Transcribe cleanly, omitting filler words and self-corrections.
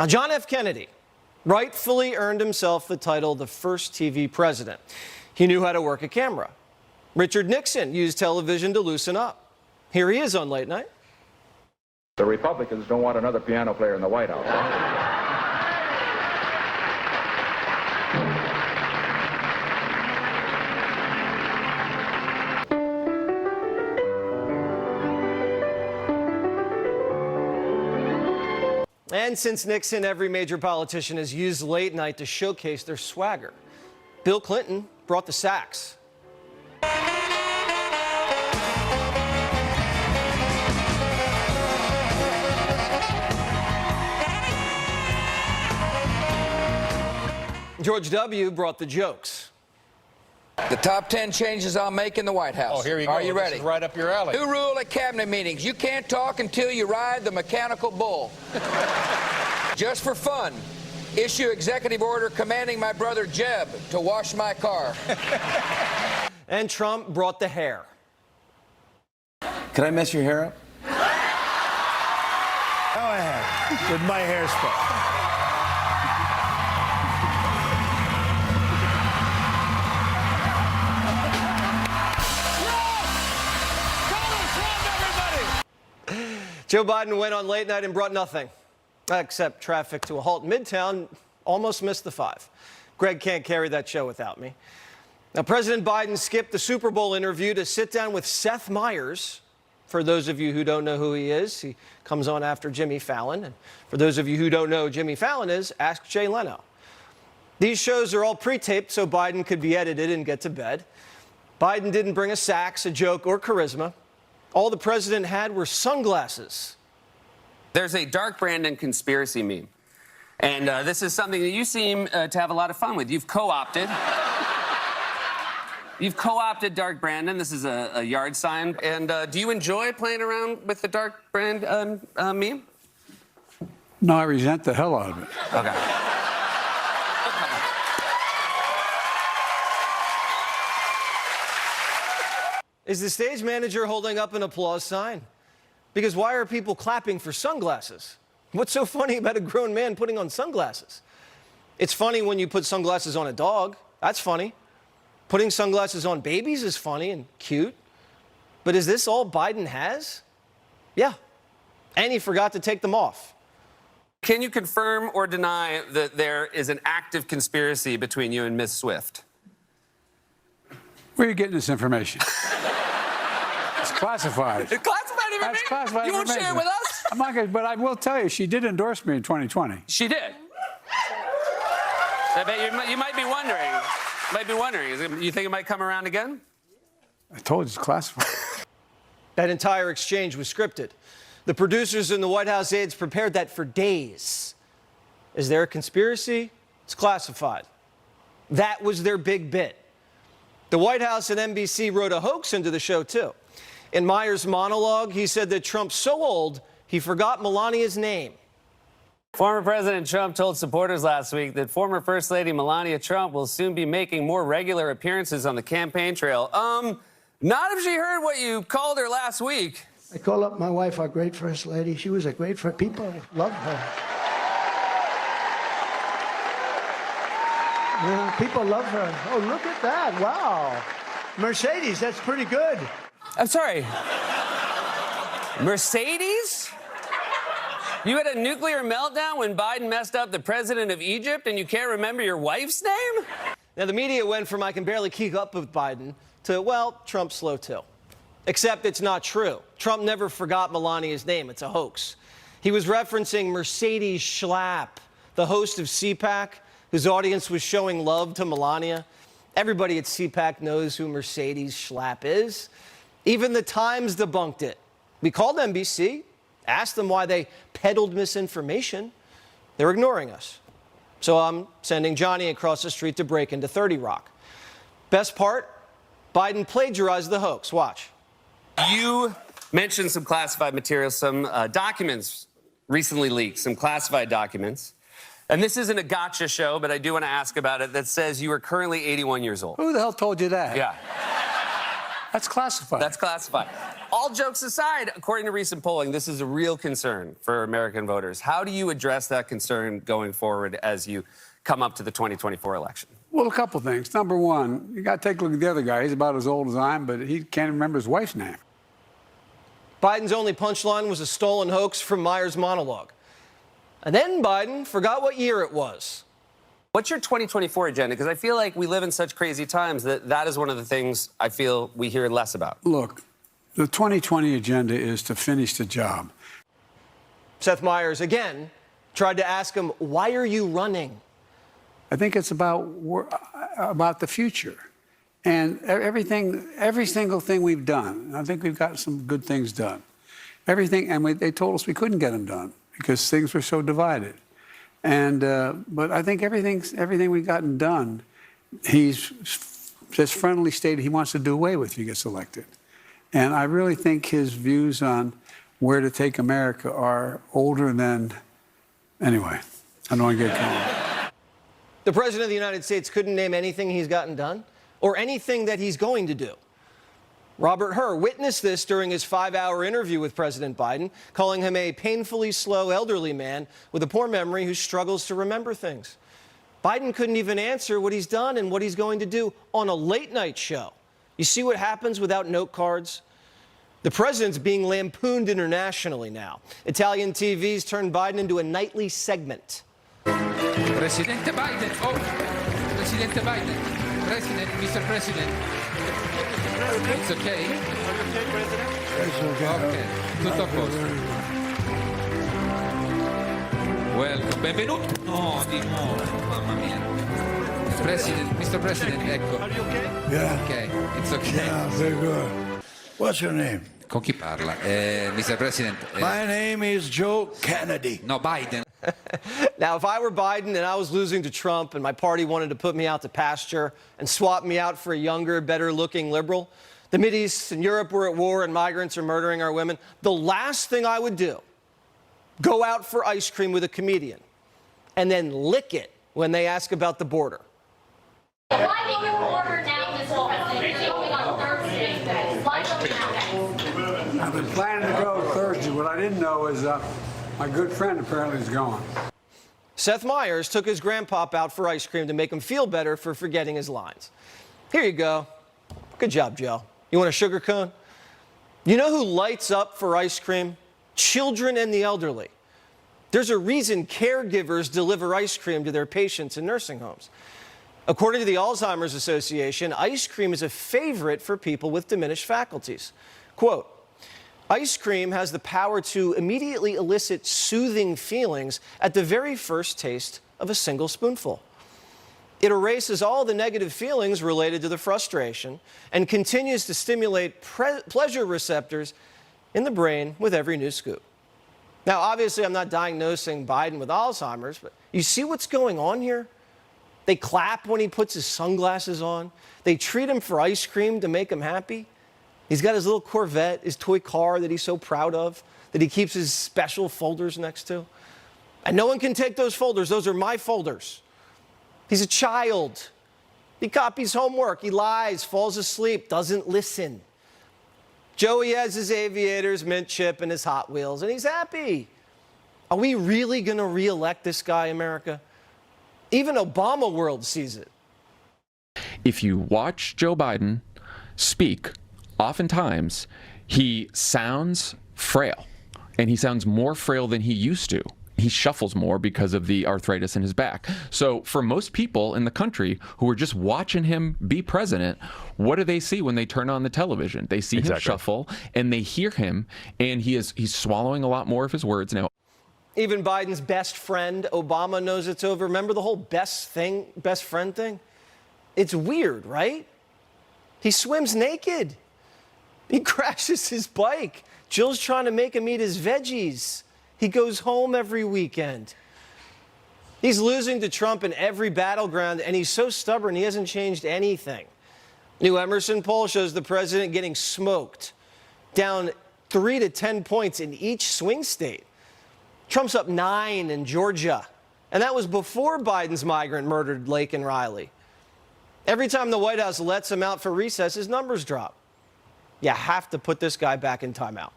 Now, John F. Kennedy rightfully earned himself the title the first TV president. He knew how to work a camera. Richard Nixon used television to loosen up. Here he is on Late Night. The Republicans don't want another piano player in the White House. And since Nixon, every major politician has used Late Night to showcase their swagger. Bill Clinton brought the sax. George W. brought the jokes. The top 10 changes I'll make in the White House. Oh, here you go. Are you ready? This is right up your alley. New rule at cabinet meetings. You can't talk until you ride the mechanical bull. Just for fun, issue executive order commanding my brother Jeb to wash my car. And Trump brought the hair. Can I mess your hair up? Go ahead with my hairspray. Joe Biden went on Late Night and brought nothing, except traffic to a halt in Midtown. Almost missed the 5. Greg can't carry that show without me. Now, President Biden skipped the Super Bowl interview to sit down with Seth Meyers. For those of you who don't know who he is, he comes on after Jimmy Fallon. And for those of you who don't know who Jimmy Fallon is, ask Jay Leno. These shows are all pre-taped so Biden could be edited and get to bed. Biden didn't bring a sax, a joke, or charisma. All the president had were sunglasses. There's a Dark Brandon conspiracy meme. And this is something that you seem to have a lot of fun with. You've co-opted. You've co-opted Dark Brandon. This is a yard sign. And do you enjoy playing around with the Dark Brand meme? No, I resent the hell out of it. Okay. Is the stage manager holding up an applause sign? Because why are people clapping for sunglasses? What's so funny about a grown man putting on sunglasses? It's funny when you put sunglasses on a dog. That's funny. Putting sunglasses on babies is funny and cute. But is this all Biden has? Yeah. And he forgot to take them off. Can you confirm or deny that there is an active conspiracy between you and Ms. Swift? Where are you getting this information? It's classified. It's classified information? That's classified You won't information. share it with us? I'm not gonna, but I will tell you, she did endorse me in 2020. She did. I bet you might be wondering. You think it might come around again? I told you it's classified. That entire exchange was scripted. The producers and the White House aides prepared that for days. Is there a conspiracy? It's classified. That was their big bit. The White House and NBC wrote a hoax into the show, too. In Meyers' monologue, he said that Trump's so old, he forgot Melania's name. Former President Trump told supporters last week that former First Lady Melania Trump will soon be making more regular appearances on the campaign trail. Not if she heard what you called her last week. I call up my wife our great First Lady. She was a great friend. People love her. Yeah, people love her. Oh, look at that. Wow. Mercedes, that's pretty good. I'm sorry. Mercedes? You had a nuclear meltdown when Biden messed up the president of Egypt and you can't remember your wife's name? Now, the media went from I can barely keep up with Biden to, well, Trump's slow, too. Except it's not true. Trump never forgot Melania's name. It's a hoax. He was referencing Mercedes Schlapp, the host of CPAC, whose audience was showing love to Melania. Everybody at CPAC knows who Mercedes Schlapp is. Even the Times debunked it. We called NBC, asked them why they peddled misinformation. They're ignoring us. So I'm sending Johnny across the street to break into 30 Rock. Best part, Biden plagiarized the hoax. Watch. You mentioned some classified materials, some documents recently leaked, some classified documents. And this isn't a gotcha show, but I do want to ask about it, that says you are currently 81 years old. Who the hell told you that? Yeah. That's classified. That's classified. All jokes aside, according to recent polling, this is a real concern for American voters. How do you address that concern going forward as you come up to the 2024 election? Well, a couple things. Number one, you got to take a look at the other guy. He's about as old as I am, but he can't remember his wife's name. Biden's only punchline was a stolen hoax from Meyer's monologue. And then Biden forgot what year it was. What's your 2024 agenda? Because I feel like we live in such crazy times that is one of the things I feel we hear less about. Look, the 2020 agenda is to finish the job. Seth Meyers, again, tried to ask him, why are you running? I think it's about the future. And every single thing we've done, I think we've got some good things done. Everything, and they told us we couldn't get them done because things were so divided. And but I think everything we've gotten done, he's just friendly stated he wants to do away with if he gets elected. And I really think his views on where to take America are older than, anyway, I don't want to get going. The President of the United States couldn't name anything he's gotten done or anything that he's going to do. Robert Hur witnessed this during his 5-hour interview with President Biden, calling him a painfully slow elderly man with a poor memory who struggles to remember things. Biden couldn't even answer what he's done and what he's going to do on a late-night show. You see what happens without note cards? The president's being lampooned internationally now. Italian TV's turned Biden into a nightly segment. Presidente Biden, oh, Presidente Biden, President, Mr. President. It's okay? Ok, tutto a posto. Welcome, benvenuto. No, di nuovo, mamma mia. President, Mr. President, ecco. Are you okay? Yeah. Ok, it's okay. Yeah, very good. What's your name? Con chi parla? Mr. President. My name is Joe Kennedy. No, Biden. Now, if I were Biden and I was losing to Trump and my party wanted to put me out to pasture and swap me out for a younger, better-looking liberal, the Mideast and Europe were at war and migrants are murdering our women, the last thing I would do, go out for ice cream with a comedian and then lick it when they ask about the border. Why make your order now, Mr. President? You're going on Thursday. Why go now? I've been planning to go Thursday. What I didn't know is my good friend apparently is gone. Seth Meyers took his grandpop out for ice cream to make him feel better for forgetting his lines. Here you go. Good job, Joe. You want a sugar cone? You know who lights up for ice cream? Children and the elderly. There's a reason caregivers deliver ice cream to their patients in nursing homes. According to the Alzheimer's Association, ice cream is a favorite for people with diminished faculties. Quote, ice cream has the power to immediately elicit soothing feelings at the very first taste of a single spoonful. It erases all the negative feelings related to the frustration and continues to stimulate pleasure receptors in the brain with every new scoop. Now, obviously, I'm not diagnosing Biden with Alzheimer's, but you see what's going on here? They clap when he puts his sunglasses on. They treat him for ice cream to make him happy. He's got his little Corvette, his toy car that he's so proud of, that he keeps his special folders next to. And no one can take those folders. Those are my folders. He's a child. He copies homework. He lies, falls asleep, doesn't listen. Joey has his aviators, mint chip, and his Hot Wheels, and he's happy. Are we really going to reelect this guy, America? Even Obama world sees it. If you watch Joe Biden speak, oftentimes he sounds frail, and he sounds more frail than he used to. He shuffles more because of the arthritis in his back. So for most people in the country who are just watching him be president, what do they see when they turn on the television? They see him shuffle, and they hear him, and he's swallowing a lot more of his words now. Even Biden's best friend, Obama, knows it's over. Remember the whole best friend thing? It's weird, right? He swims naked. He crashes his bike. Jill's trying to make him eat his veggies. He goes home every weekend. He's losing to Trump in every battleground, and he's so stubborn he hasn't changed anything. New Emerson poll shows the president getting smoked, down 3 to 10 points in each swing state. Trump's up 9 in Georgia, and that was before Biden's migrant murdered Lake and Riley. Every time the White House lets him out for recess, his numbers drop. You have to put this guy back in timeout.